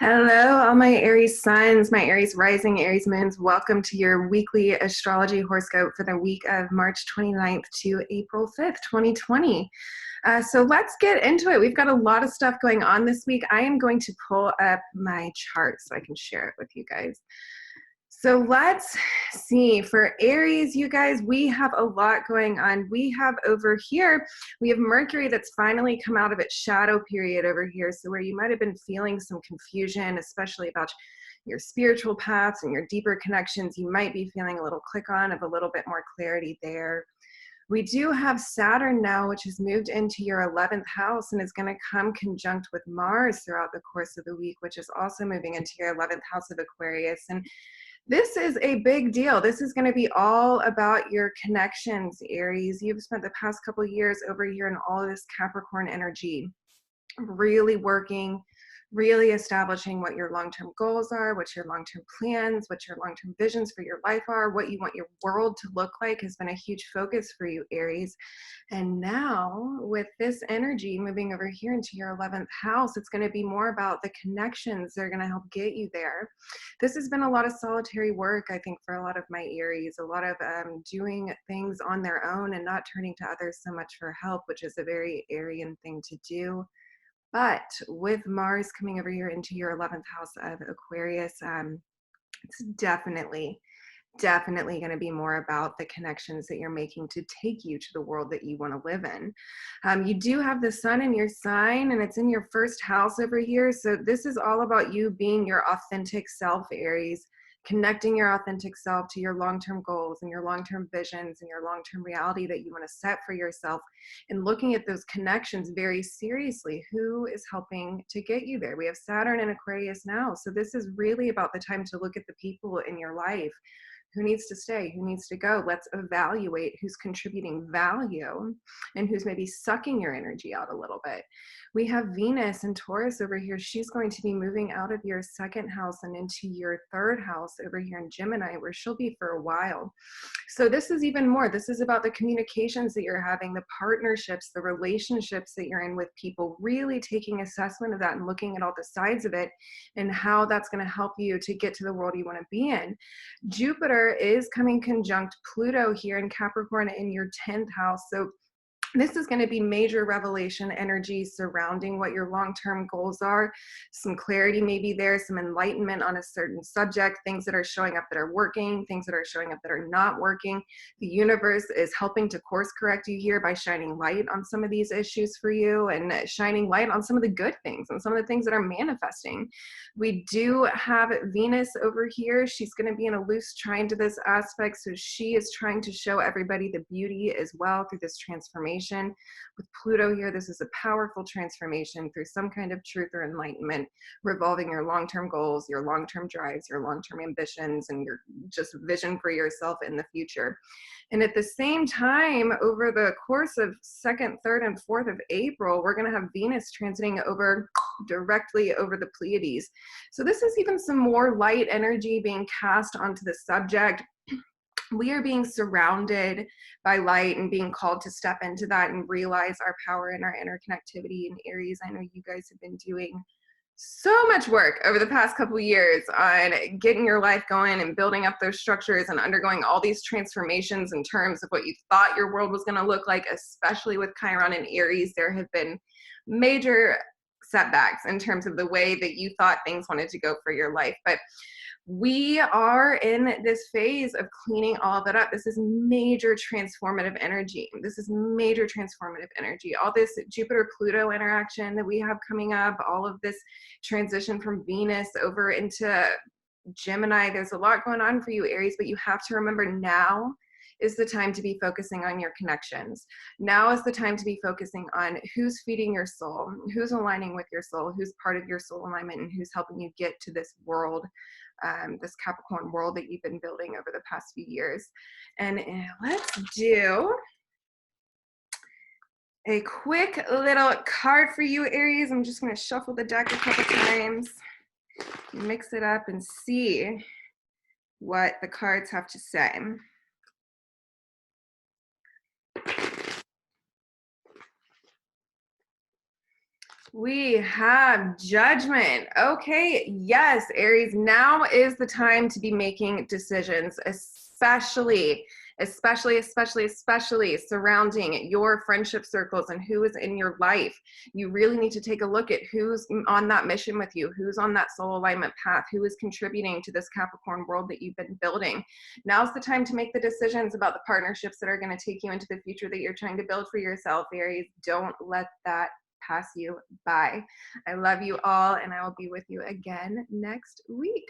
Hello, all my Aries suns, my Aries rising, Aries moons. Welcome to your weekly astrology horoscope for the week of March 29th to April 5th, 2020. So let's get into it. We've got a lot of stuff going on this week. I am going to pull up my chart so I can share it with you guys. So let's see. For Aries, you guys, we have a lot going on. We have over here, we have Mercury that's finally come out of its shadow period over here. So where you might have been feeling some confusion, especially about your spiritual paths and your deeper connections, you might be feeling a little click on of a little bit more clarity there. We do have Saturn now, which has moved into your 11th house and is going to come conjunct with Mars throughout the course of the week, which is also moving into your 11th house of Aquarius. And this is a big deal. This is going to be all about your connections, Aries. You've spent the past couple of years over here in all of this Capricorn energy, really working, really establishing what your long-term goals are, what your long-term plans, what your long-term visions for your life are, what you want your world to look like has been a huge focus for you, Aries. And now with this energy moving over here into your 11th house, it's going to be more about the connections that are going to help get you there. This has been a lot of solitary work, I think, for a lot of my Aries, a lot of doing things on their own and not turning to others so much for help, which is a very Arian thing to do. But with Mars coming over here into your 11th house of Aquarius, it's definitely going to be more about the connections that you're making to take you to the world that you want to live in. You do have the sun in your sign and it's in your first house over here. So this is all about you being your authentic self, Aries, connecting your authentic self to your long-term goals and your long-term visions and your long-term reality that you want to set for yourself, and looking at those connections very seriously. Who is helping to get you there? We have Saturn in Aquarius now. So this is really about the time to look at the people in your life. Who needs to stay? Who needs to go? Let's evaluate who's contributing value and who's maybe sucking your energy out a little bit. We have Venus and Taurus over here. She's going to be moving out of your second house and into your third house over here in Gemini, where she'll be for a while. So this is even more. This is about the communications that you're having, the partnerships, the relationships that you're in with people, really taking assessment of that and looking at all the sides of it and how that's going to help you to get to the world you want to be in. Jupiter is coming conjunct Pluto here in Capricorn in your 10th house. So this is going to be major revelation energy surrounding what your long-term goals are. Some clarity maybe there, some enlightenment on a certain subject, things that are showing up that are working, things that are showing up that are not working. The universe is helping to course correct you here by shining light on some of these issues for you and shining light on some of the good things and some of the things that are manifesting. We do have Venus over here. She's going to be in a loose trine to this aspect. So she is trying to show everybody the beauty as well through this transformation. With Pluto here, this is a powerful transformation through some kind of truth or enlightenment, revolving your long-term goals, your long-term drives, your long-term ambitions, and your just vision for yourself in the future. And at the same time, over the course of 2nd, 3rd, and 4th of April, we're going to have Venus transiting over directly over the Pleiades. So this is even some more light energy being cast onto the subject. We are being surrounded by light and being called to step into that and realize our power and our interconnectivity. In Aries, I know you guys have been doing so much work over the past couple of years on getting your life going and building up those structures and undergoing all these transformations in terms of what you thought your world was going to look like, especially with Chiron and Aries. There have been major setbacks in terms of the way that you thought things wanted to go for your life. But we are in this phase of cleaning all of that up. This is major transformative energy. This is major transformative energy. All this Jupiter-Pluto interaction that we have coming up, all of this transition from Venus over into Gemini. There's a lot going on for you, Aries, but you have to remember now is the time to be focusing on your connections. Now is the time to be focusing on who's feeding your soul, who's aligning with your soul, who's part of your soul alignment, and who's helping you get to this world, this Capricorn world that you've been building over the past few years. And let's do a quick little card for you, Aries. I'm just going to shuffle the deck a couple times, mix it up, and see what the cards have to say. We have Judgment. Okay, yes, Aries, now is the time to be making decisions, especially surrounding your friendship circles and who is in your life. You really need to take a look at who's on that mission with you, who's on that soul alignment path, who is contributing to this Capricorn world that you've been building. Now's the time to make the decisions about the partnerships that are going to take you into the future that you're trying to build for yourself, Aries. Don't let that pass you by. I love you all, and I will be with you again next week.